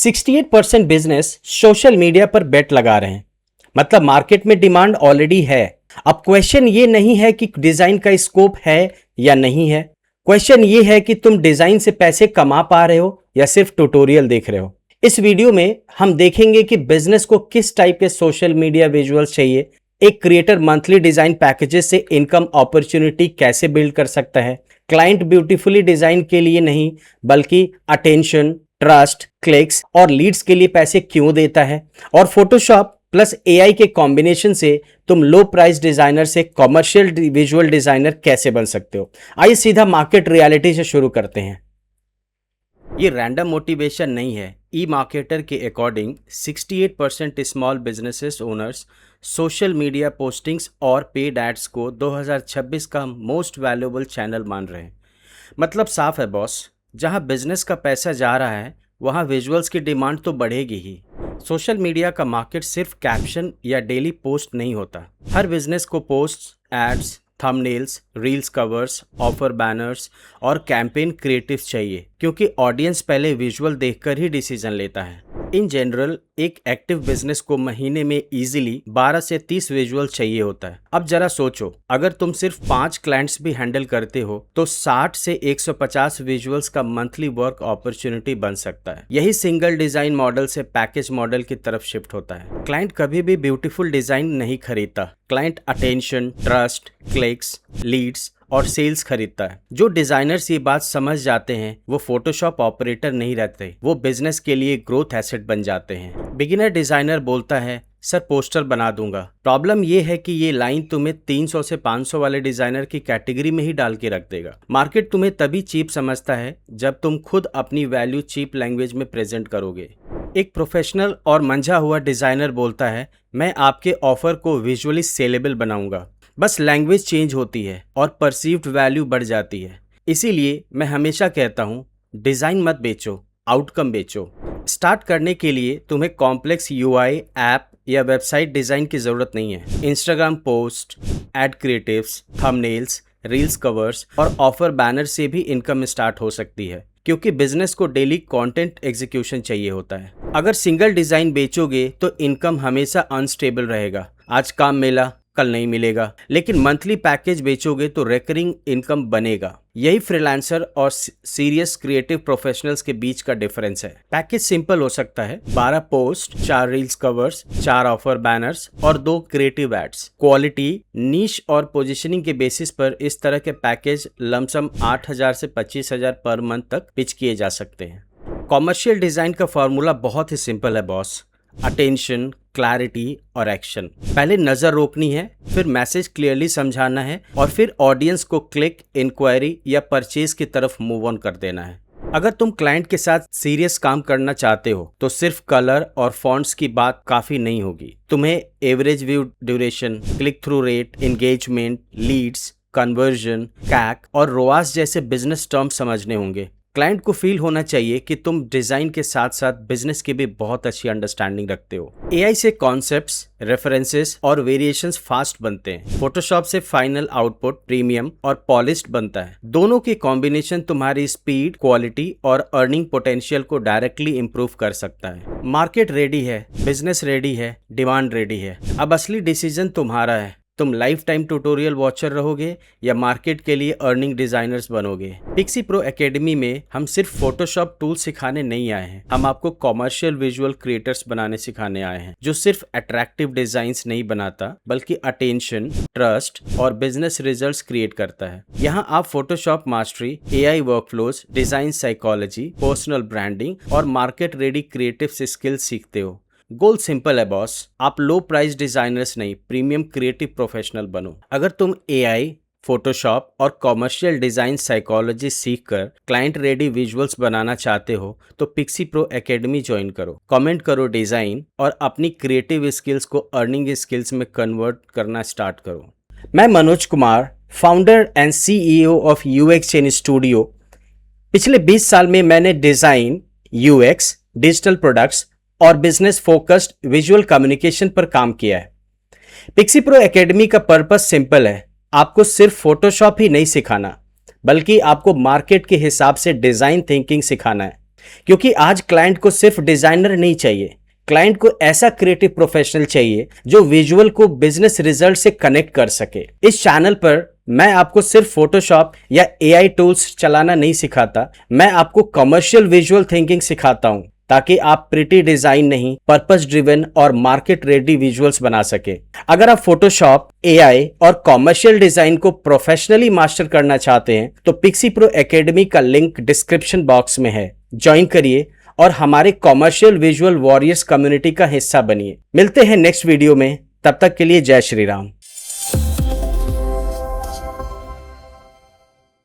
68% business social media पर बेट लगा रहे हैं। मतलब मार्केट में डिमांड ऑलरेडी है। अब क्वेश्चन ये नहीं है कि डिजाइन का स्कोप है या नहीं है। क्वेश्चन ये है कि तुम डिजाइन से पैसे कमा पा रहे हो या सिर्फ ट्यूटोरियल देख रहे हो। इस वीडियो में हम देखेंगे कि बिजनेस को किस टाइप के सोशल मीडिया विजुअल्स चाहिए, एक क्रिएटर मंथली डिजाइन पैकेजेस से इनकम अपॉर्चुनिटी कैसे बिल्ड कर सकता है, क्लाइंट ब्यूटीफुली डिजाइन के लिए नहीं बल्कि अटेंशन, ट्रस्ट, क्लिक्स और लीड्स के लिए पैसे क्यों देता है, और फोटोशॉप प्लस एआई के कॉम्बिनेशन से तुम लो प्राइस डिजाइनर से कॉमर्शियल विजुअल डिजाइनर कैसे बन सकते हो। आइए सीधा मार्केट रियलिटी से शुरू करते हैं। ये रैंडम मोटिवेशन नहीं है। ई मार्केटर के according 68% small businesses owners social media postings और पेड एड्स को 2026 का मोस्ट वैल्यूएबल चैनल मान रहे हैं। मतलब साफ है बॉस, जहां बिजनेस का पैसा जा रहा है वहां विजुअल्स की डिमांड तो बढ़ेगी ही। सोशल मीडिया का मार्केट सिर्फ कैप्शन या डेली पोस्ट नहीं होता। हर बिजनेस को posts, ads, thumbnails, reels covers, offer banners और कैंपेन क्रिएटिव्स चाहिए, क्योंकि ऑडियंस पहले विजुअल देखकर ही डिसीजन लेता है। इन जनरल एक एक्टिव बिजनेस को महीने में इजीली 12 से 30 विजुअल चाहिए होता है। अब जरा सोचो, अगर तुम सिर्फ 5 क्लाइंट्स भी हैंडल करते हो तो 60 से 150 विजुअल्स का मंथली वर्क अपॉर्चुनिटी बन सकता है। यही सिंगल डिजाइन मॉडल से पैकेज मॉडल की तरफ शिफ्ट होता है। क्लाइंट कभी भी ब्यूटीफुल डिजाइन नहीं खरीदता, client attention, trust, clicks, leads और सेल्स खरीदता है। जो डिजाइनर्स ये बात समझ जाते हैं वो फोटोशॉप ऑपरेटर नहीं रहते, वो बिजनेस के लिए ग्रोथ एसेट बन जाते हैं। बिगिनर डिजाइनर बोलता है सर पोस्टर बना दूंगा। प्रॉब्लम ये है कि ये लाइन तुम्हें 300 से 500 वाले डिजाइनर की कैटेगरी में ही डाल के रख देगा। मार्केट तुम्हें तभी चीप समझता है जब तुम खुद अपनी वैल्यू चीप लैंग्वेज में प्रेजेंट करोगे। एक प्रोफेशनल और मंझा हुआ डिजाइनर बोलता है मैं आपके ऑफर को विजुअली सेलेबल बनाऊंगा, बस लैंग्वेज चेंज होती है और परसीव्ड वैल्यू बढ़ जाती है। इसीलिए मैं हमेशा कहता हूँ डिजाइन मत बेचो, आउटकम बेचो। स्टार्ट करने के लिए तुम्हें कॉम्प्लेक्स यूआई, ऐप या वेबसाइट डिजाइन की जरूरत नहीं है। Instagram post, ad creatives, thumbnails, reels covers और ऑफर बैनर से भी इनकम स्टार्ट हो सकती है, क्योंकि बिजनेस को डेली कंटेंट एग्जीक्यूशन चाहिए होता है। अगर सिंगल डिजाइन बेचोगे तो इनकम हमेशा अनस्टेबल रहेगा। आज काम मिला, कल नहीं मिलेगा। लेकिन मंथली पैकेज बेचोगे तो रिकरिंग इनकम बनेगा। यही फ्रीलांसर और सीरियस क्रिएटिव प्रोफेशनल्स के बीच का डिफरेंस है। पैकेज सिंपल हो सकता है, 12 post, 4 reels covers, 4 offer banners और 2 क्रिएटिव एड्स। क्वालिटी, नीश और पोजीशनिंग के बेसिस पर इस तरह के पैकेज लमसम 8,000 से 25,000 पर मंथ तक पिच किए जा सकते हैं। कॉमर्शियल डिजाइन का फॉर्मूला बहुत ही सिंपल है बॉस। अटेंशन, क्लैरिटी और एक्शन। पहले नजर रोकनी है, फिर मैसेज क्लियरली समझाना है और फिर ऑडियंस को क्लिक, इंक्वायरी या परचेज की तरफ मूव ऑन कर देना है। अगर तुम क्लाइंट के साथ सीरियस काम करना चाहते हो तो सिर्फ कलर और फॉन्ट्स की बात काफी नहीं होगी। तुम्हें average view duration, click through rate, engagement, leads, conversion, CAC और रोआस जैसे बिजनेस टर्म्स समझने होंगे। क्लाइंट को फील होना चाहिए कि तुम डिजाइन के साथ साथ बिजनेस की भी बहुत अच्छी अंडरस्टैंडिंग रखते हो। एआई से कॉन्सेप्ट्स, रेफरेंसेस और वेरिएशंस फास्ट बनते हैं। फोटोशॉप से फाइनल आउटपुट प्रीमियम और पॉलिश्ड बनता है। दोनों की कॉम्बिनेशन तुम्हारी स्पीड, क्वालिटी और अर्निंग पोटेंशियल को डायरेक्टली इंप्रूव कर सकता है। मार्केट रेडी है, बिजनेस रेडी है, डिमांड रेडी है। अब असली डिसीजन तुम्हारा है। तुम लाइफ टाइम ट्यूटोरियल वॉचर रहोगे या मार्केट के लिए अर्निंग डिजाइनर्स बनोगे। पिक्सी प्रो एकेडमी में हम सिर्फ फोटोशॉप टूल सिखाने नहीं आए हैं, हम आपको कॉमर्शियल विजुअल क्रिएटर्स बनाने सिखाने आए हैं, जो सिर्फ अट्रैक्टिव डिजाइन्स नहीं बनाता बल्कि अटेंशन, ट्रस्ट और बिजनेस रिजल्ट्स क्रिएट करता है। यहाँ आप Photoshop mastery, AI workflows, design psychology, personal branding और मार्केट रेडी क्रिएटिव स्किल्स सीखते हो। गोल सिंपल है बॉस, आप लो प्राइस डिजाइनर्स नहीं, प्रीमियम क्रिएटिव प्रोफेशनल बनो। अगर तुम एआई, फोटोशॉप और कॉमर्शियल डिजाइन साइकोलॉजी सीखकर क्लाइंट रेडी विजुअल्स बनाना चाहते हो तो पिक्सी प्रो एकेडमी ज्वाइन करो। कमेंट करो डिजाइन और अपनी क्रिएटिव स्किल्स को अर्निंग स्किल्स में कन्वर्ट करना स्टार्ट करो। मैं Manoj Kumar, founder and CEO of UX chain studio. पिछले 20 साल में मैंने डिजाइन, यूएक्स, डिजिटल प्रोडक्ट्स और बिजनेस फोकस्ड विजुअल कम्युनिकेशन पर काम किया है। पिक्सी प्रो एकेडमी का पर्पस सिंपल है, आपको सिर्फ फोटोशॉप ही नहीं सिखाना बल्कि आपको मार्केट के हिसाब से डिजाइन थिंकिंग सिखाना है। क्योंकि आज क्लाइंट को सिर्फ डिजाइनर नहीं चाहिए, क्लाइंट को ऐसा क्रिएटिव प्रोफेशनल चाहिए जो विजुअल को बिजनेस रिजल्ट से कनेक्ट कर सके। इस चैनल पर मैं आपको सिर्फ फोटोशॉप या एआई टूल्स चलाना नहीं सिखाता, मैं आपको कमर्शियल विजुअल थिंकिंग सिखाता हूं ताकि आप प्रिटी डिजाइन नहीं, पर्पस ड्रिवन और मार्केट रेडी विजुअल्स बना सके। अगर आप फोटोशॉप, एआई और कमर्शियल डिजाइन को प्रोफेशनली मास्टर करना चाहते हैं तो पिक्सी प्रो एकेडमी का लिंक डिस्क्रिप्शन बॉक्स में है, ज्वाइन करिए और हमारे कमर्शियल विजुअल वॉरियर्स कम्युनिटी का हिस्सा बनिए। मिलते हैं नेक्स्ट वीडियो में, तब तक के लिए जय श्री राम।